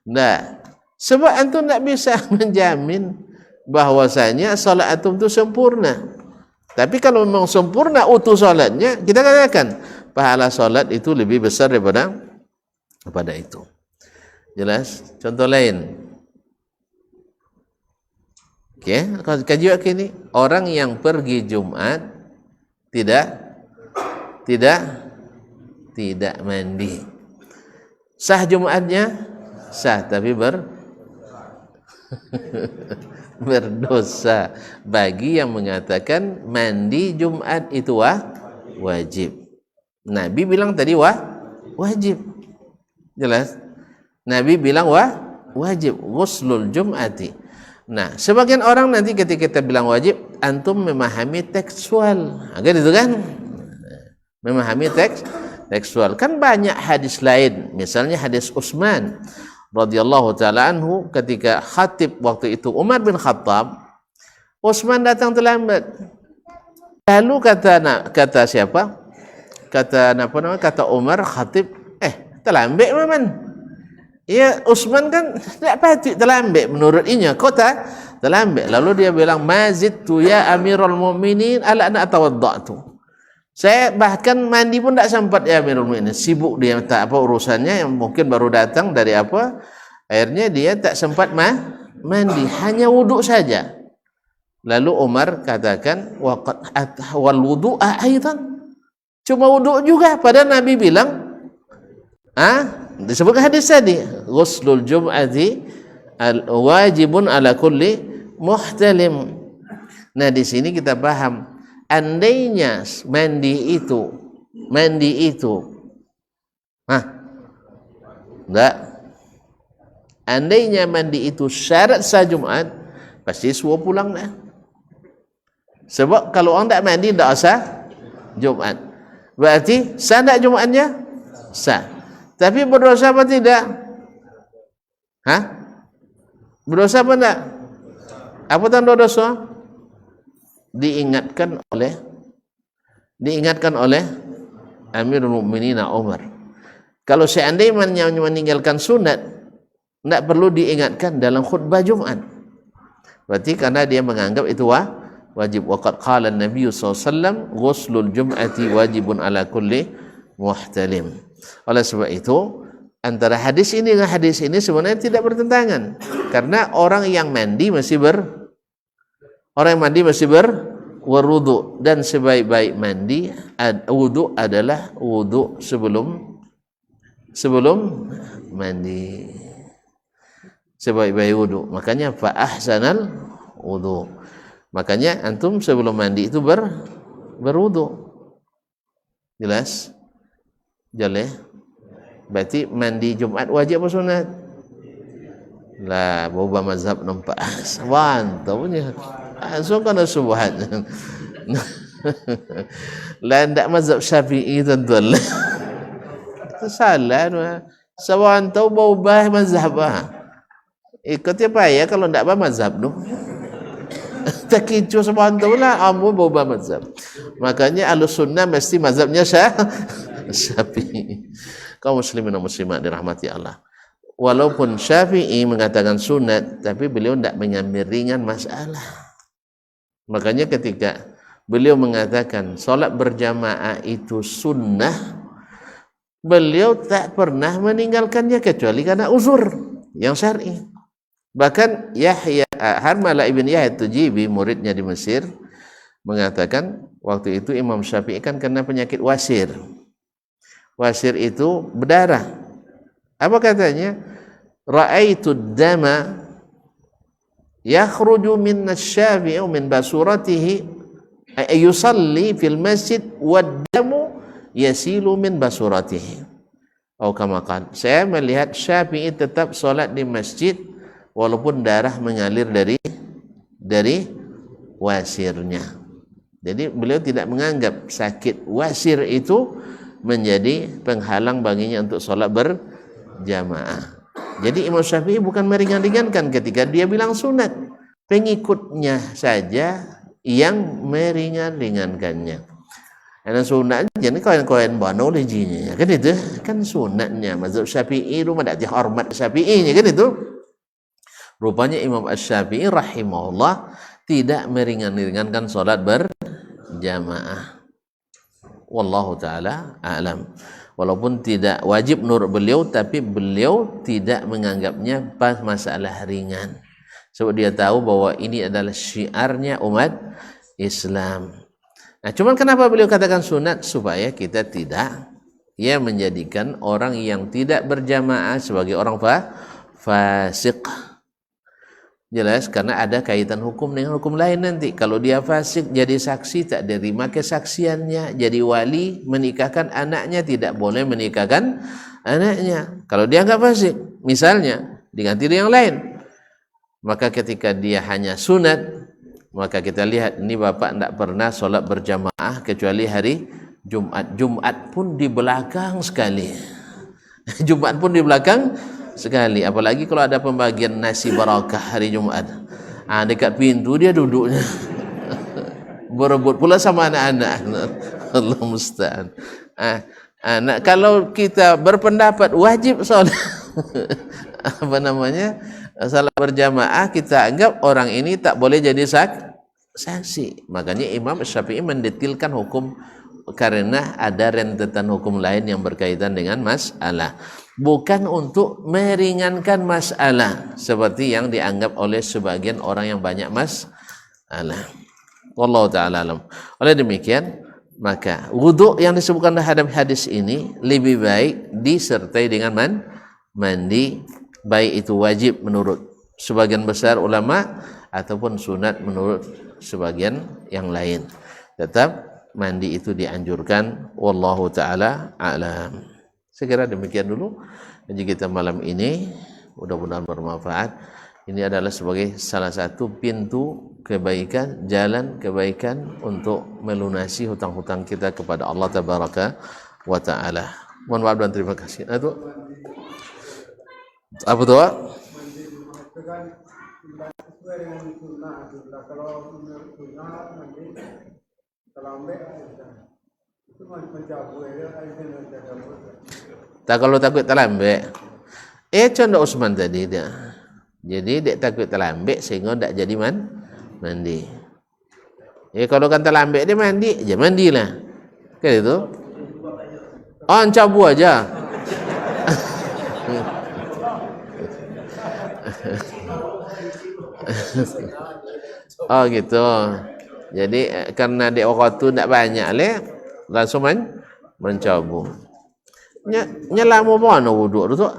Nah, sebab antum tak bisa menjamin bahwasanya salat antum tu sempurna. Tapi kalau memang sempurna utuh salatnya, kita katakan pahala salat itu lebih besar daripada itu. Jelas? Contoh lain. Okey, kaji ini orang yang pergi Jumat tidak mandi. Sah Jumatnya? Sah, tapi berdosa bagi yang mengatakan mandi Jumat itu wajib. Nabi bilang tadi wajib. Jelas? Nabi bilang wajib ghuslul jum'ati. Nah, sebagian orang nanti ketika kita bilang wajib, antum memahami tekstual, gitu kan? Memahami tekstual. Kan banyak hadis lain, misalnya hadis Utsman radhiyallahu taala anhu ketika khatib waktu itu Umar bin Khattab, Utsman datang terlambat. Lalu kata siapa? Kata Umar khatib, terlambat man. Ya Utsman kan tidak patut terlambat menurut inya. Kota terlambat. Lalu dia bilang, mazidtu ya Amirul Mukminin ala an atawaddatu. Saya bahkan mandi pun tak sempat ya Amirul Mukminin. Sibuk dia tak apa urusannya yang mungkin baru datang dari apa. Akhirnya dia tak sempat mandi, hanya wuduk saja. Lalu Umar katakan wal wudu'a aidan. Cuma wuduk juga, padahal Nabi bilang disebut hadis tadi, ghuslul jum'ati wajibun ala kulli muhtalim. Nah, di sini kita paham, andainya mandi itu enggak, andainya mandi itu syarat sah Jumat, pasti suruh pulang dah. Sebab kalau orang tak mandi tak sah Jumat. Berarti sah tak Jumatnya? Sah. Tapi berdosa apa tidak? Berdosa apa tidak? Apa tanda dosa? Diingatkan oleh Amirul Mukminin Umar. Kalau seandainya meninggalkan sunat, tidak perlu diingatkan dalam khutbah Jumat. Berarti karena dia menganggap itu wajib. Waqad qala an-nabiy sallallahu alaihi wasallam ghuslul jum'ati wajibun ala kulli muhtalim. Oleh sebab itu, antara hadis ini dengan hadis ini sebenarnya tidak bertentangan, karena orang yang mandi masih berwudu, dan sebaik-baik mandi wudu adalah wudu sebelum mandi. Sebaik-baik wudu. Makanya fa ahsanal wudu. Makanya antum sebelum mandi itu berwudu. Jelas? Jelas. Berarti mandi Jumat wajib apa sunat? Lah, berubah mazhab nampak. Mantap punya. So kana subhan. Lah ndak mazhab Syafi'i tuan-tuan. Itu salah. Sawan tahu berubah mazhab. Ikut apa ya kalau ndak apa mazhab tu? Tak kicu sawan tahu lah amu berubah mazhab. Makanya Ahlussunnah mesti mazhabnya Syafi'i. Kaum muslimin dan muslimat dirahmati Allah. Walaupun Syafi'i mengatakan sunat, tapi beliau tidak mengambil ringan masalah. Makanya ketika beliau mengatakan solat berjamaah itu sunnah, beliau tak pernah meninggalkannya kecuali karena uzur yang syar'i. Bahkan Harmalah ibn Yahya Tujibi, muridnya di Mesir, mengatakan waktu itu Imam Syafi'i kan kena penyakit wasir. Wasir itu berdarah. Apa katanya? Ra'aitu dama yakhruju min asy-Syafi'i min basuratihi yusalli fil masjid wad damu yasilu min basuratihi. Atau kama qala, saya melihat Syafi'i tetap salat di masjid walaupun darah mengalir dari wasirnya. Jadi beliau tidak menganggap sakit wasir itu menjadi penghalang baginya untuk sholat berjamaah. Jadi Imam Syafi'i bukan meringan-ringankan ketika dia bilang sunat, pengikutnya saja yang meringan-ringankannya. Karena sunat jadi kawan-kawan bano lejinya, kan itu kan sunatnya. Mazhab Syafi'i itu tidak dihormat Syafi'inya, kan itu. Rupanya Imam Asy-Syafi'i rahimahullah tidak meringan-ringankan sholat berjamaah. Wallahu ta'ala a'lam. Walaupun tidak wajib menurut beliau, tapi beliau tidak menganggapnya pas masalah ringan. Sebab dia tahu bahwa ini adalah syiarnya umat Islam. Nah, cuman kenapa beliau katakan sunat? Supaya kita tidak menjadikan orang yang tidak berjamaah sebagai orang fasik. Jelas, karena ada kaitan hukum dengan hukum lain nanti. Kalau dia fasik jadi saksi tak diterima kesaksiannya, jadi wali menikahkan anaknya tidak boleh menikahkan anaknya. Kalau dia enggak fasik, misalnya diganti dengan yang lain. Maka ketika dia hanya sunat, maka kita lihat ini bapak tidak pernah solat berjamaah kecuali hari Jumat. Jumat pun di belakang sekali. Jumat pun di belakang sekali. Apalagi kalau ada pembagian nasi barakah hari Jumat. Dekat pintu dia duduknya. Berebut pula sama anak-anak. Allah musta'an. Kalau kita berpendapat wajib solat salat berjamaah, kita anggap orang ini tak boleh jadi saksi. Makanya Imam Syafi'i mendetilkan hukum karena ada rentetan hukum lain yang berkaitan dengan masalah, bukan untuk meringankan masalah seperti yang dianggap oleh sebagian orang yang banyak masalah. Wallahu ta'ala alam. Oleh demikian, maka wudhu yang disebutkan dalam hadis ini lebih baik disertai dengan mandi, baik itu wajib menurut sebagian besar ulama ataupun sunat menurut sebagian yang lain. Tetap mandi itu dianjurkan. Wallahu ta'ala a'lam. Saya kira demikian dulu kaji kita malam ini, mudah-mudahan bermanfaat. Ini adalah sebagai salah satu pintu kebaikan, jalan kebaikan untuk melunasi hutang-hutang kita kepada Allah Tabaraka wa ta'ala. Mohon maaf dan terima kasih. Apa tuh? Tak kalau takut terlambat. Contoh Usman tadi dia. Jadi dia takut terlambat sehingga tak jadi mandi. Kalau kan terlambat dia mandi, je mandilah. Kan itu? Cabu aja. Oh gitu. Jadi karena dia waktu tak banyak langsung mencabu. Lama mana wuduk tu?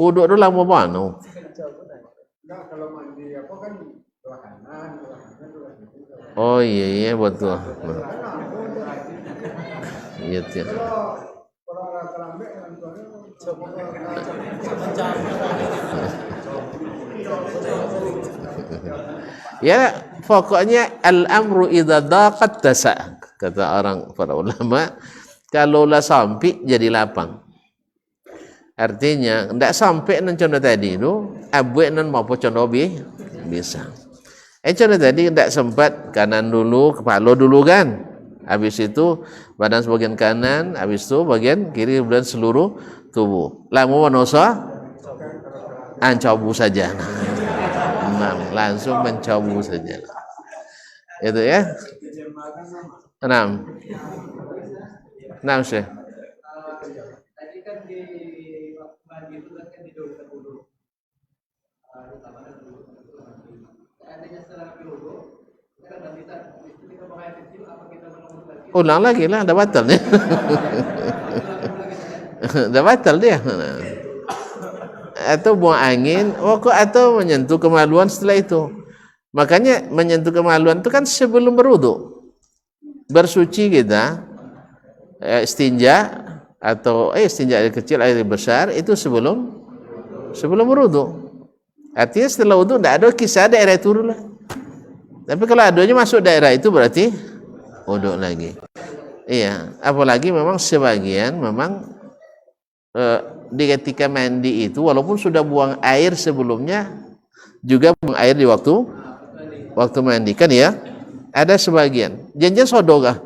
Wuduk tu lama mana? Oh iya betul. Iya tiap. Ya, pokoknya al-amru idza daqat tasa', kata orang para ulama, kalaulah sampai jadi lapang. Artinya ndak sampai nan contoh tadi tu, abuek nan mau contoh bisa. Contoh tadi ndak sempat kanan dulu, kepala dulu kan. Habis itu badan sebagian kanan, habis itu bagian kiri dan seluruh tubuh. Lama manosa ancabu saja. Langsung mencabu saja. Itu ya. 6. 6 Syekh. Tadi kan di mandi itu kan didahulukan dulu. Seandainya setelah dulu, kan kita buang air kecil, apa kita menunggu lagi? Ulang lagi lah, dah batal dia. Dah batal dia. Atau buang angin, atau menyentuh kemaluan setelah itu. Makanya menyentuh kemaluan itu kan sebelum berwudu. Bersuci kita, istinja atau istinja air kecil, air besar itu sebelum berwudu. Artinya setelah wudu tidak ada kisah daerah itu dulu lah. Tapi kalau adanya masuk daerah itu berarti wudu lagi. Iya, apalagi memang sebagian memang di ketika mandi itu walaupun sudah buang air sebelumnya juga buang air di waktu mandi kan ya, ada sebagian janjian sodogah.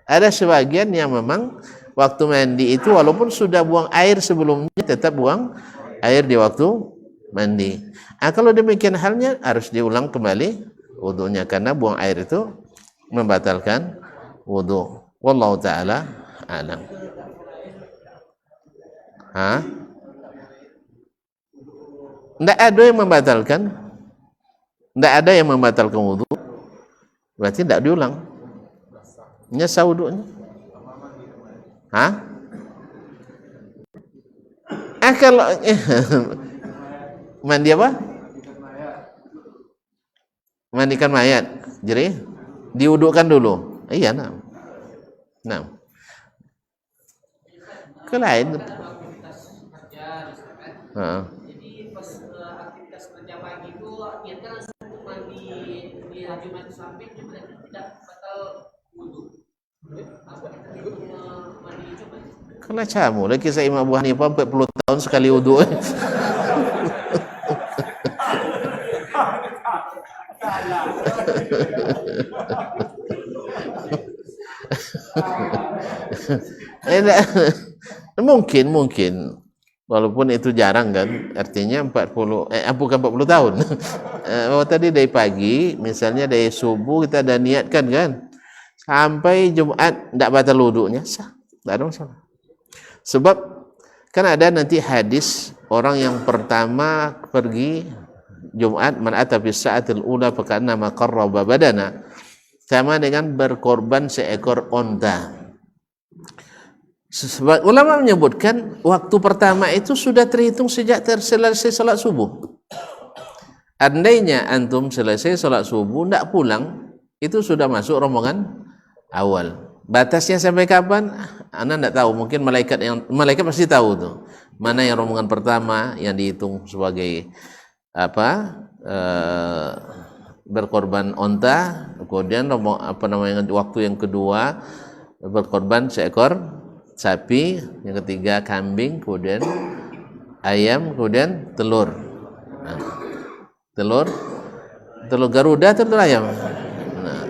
Ada sebagian yang memang waktu mandi itu walaupun sudah buang air sebelumnya tetap buang air di waktu mandi. Kalau demikian halnya harus diulang kembali wudunya karena buang air itu membatalkan wudu. Wallahu ta'ala a'lam. Tidak ada yang membatalkan. Tidak ada yang membatalkan wudu. Berarti tidak diulang. Nyasa wudunya. Kalau mandi apa? Mandikan mayat. Jadi diwudukan dulu. Iya, nah. Ke lain. Jadi haji mandi samping juga tidak batal wudu. Apa itu mandi cuma? Kalau camu lagi kisah Imam Abu Hanifah 40 tahun sekali wudu. Mungkin walaupun itu jarang kan, artinya 40 bukan 40 tahun. Tadi dari pagi misalnya dari subuh kita dah niatkan kan sampai Jumat tidak batal wudunya, sah, tidak ada masalah. Sebab kan ada nanti hadis orang yang pertama pergi Jumat, man ata fi sa'atil ula fakana ma qarraba badana, sama dengan berkorban seekor onta. Sebab ulama menyebutkan waktu pertama itu sudah terhitung sejak selesai salat subuh. Andainya antum selesai salat subuh tidak pulang, itu sudah masuk rombongan awal. Batasnya sampai kapan? Anda tidak tahu. Mungkin malaikat pasti tahu tuh mana yang rombongan pertama yang dihitung sebagai berkorban onta, kemudian waktu yang kedua berkorban seekor sapi, yang ketiga kambing, kemudian ayam, kemudian telur. Nah, telur Garuda, telur ayam. Nah,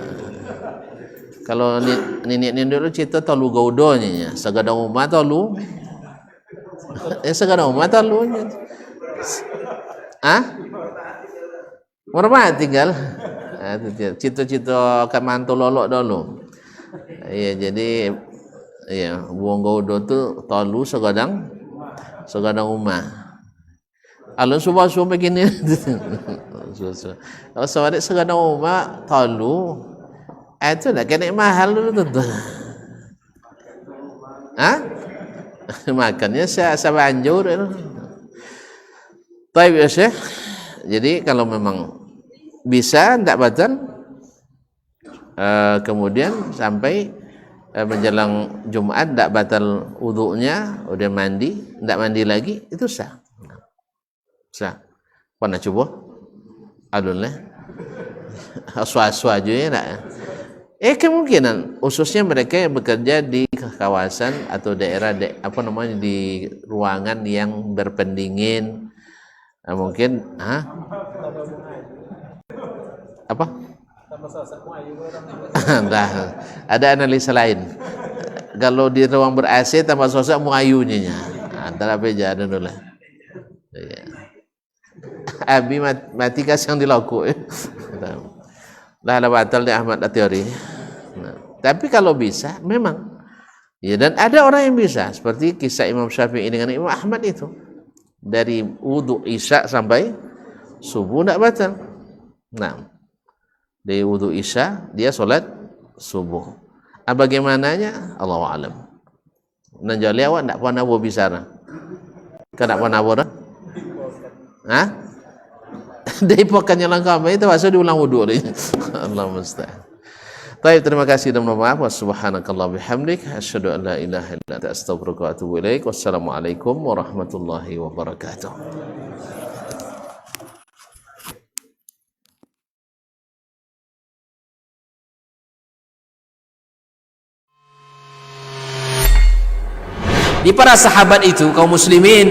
kalau nenek dulu cerita tolu gaudonya, sagada umat tolu, sagada umat tolu. Mermat tinggal. Cito-cito kamanto lolok dulu. Iya, jadi ya buang gaudo tu tolu segadang umah. Alun subah begini. Kalau sawari segadang umah tolu, itu dah kena mahal dulu tentu. Makannya sebanjur. Baik ya Syekh. Jadi kalau memang bisa tidak batal, kemudian sampai menjelang Jumat tidak batal wudunya, udah mandi, tidak mandi lagi, itu sah. Pernah coba? Alunlah. Aswa-aswa aja ya nak. Kemungkinan khususnya mereka yang bekerja di kawasan atau daerah di ruangan yang berpendingin, mungkin apa? Nah, ada analisa lain. Kalau di ruang ber-AC tambah sosok muayunya. Antara beja ada dulu. Abi mati kas yang dilaku. Lah batal di Ahmad teori. Nah, tapi kalau bisa memang ya, dan ada orang yang bisa seperti kisah Imam Syafi'i dengan Imam Ahmad itu. Dari wudu Isya sampai subuh tidak batal. Nah, dari wudu Isya dia solat subuh. Bagaimananya Allahu a'lam. Nanjali awak tidak pernah bicara. Kan tak pernah borak? Dari pokannya langkah itu masuk diulang wudu ni. Allah musta'an. Baik, terima kasih dan mohon maaf. Subhanakallah bihamdik, asyhadu an la ilaha illa anta astaghfiruka wa atubu ilaik. Wassalamualaikum warahmatullahi wabarakatuh. Di para sahabat itu, kaum muslimin,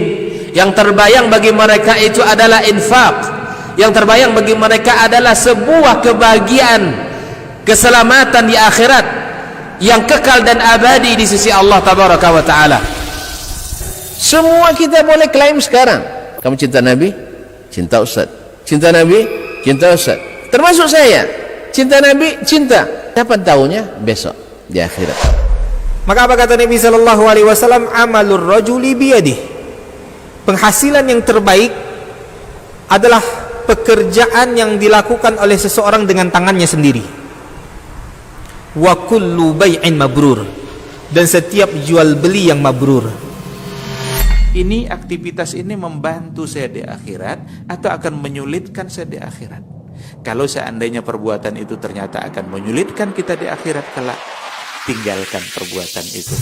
yang terbayang bagi mereka itu adalah infak. Yang terbayang bagi mereka adalah sebuah kebahagiaan, keselamatan di akhirat yang kekal dan abadi di sisi Allah tabaraka wa taala. Semua kita boleh klaim sekarang. Kamu cinta Nabi? Cinta Ustaz. Cinta Nabi? Cinta Ustaz. Termasuk saya. Cinta Nabi? Cinta. Kapan tahunya? Besok di akhirat. Maka apa kata Nabi sallallahu alaihi wasallam? Amalur rajuli biyadihi. Penghasilan yang terbaik adalah pekerjaan yang dilakukan oleh seseorang dengan tangannya sendiri. Wa kullu bai'in mabrur, dan setiap jual beli yang mabrur. Ini aktivitas ini membantu saya di akhirat atau akan menyulitkan saya di akhirat? Kalau seandainya perbuatan itu ternyata akan menyulitkan kita di akhirat kelak, tinggalkan perbuatan itu.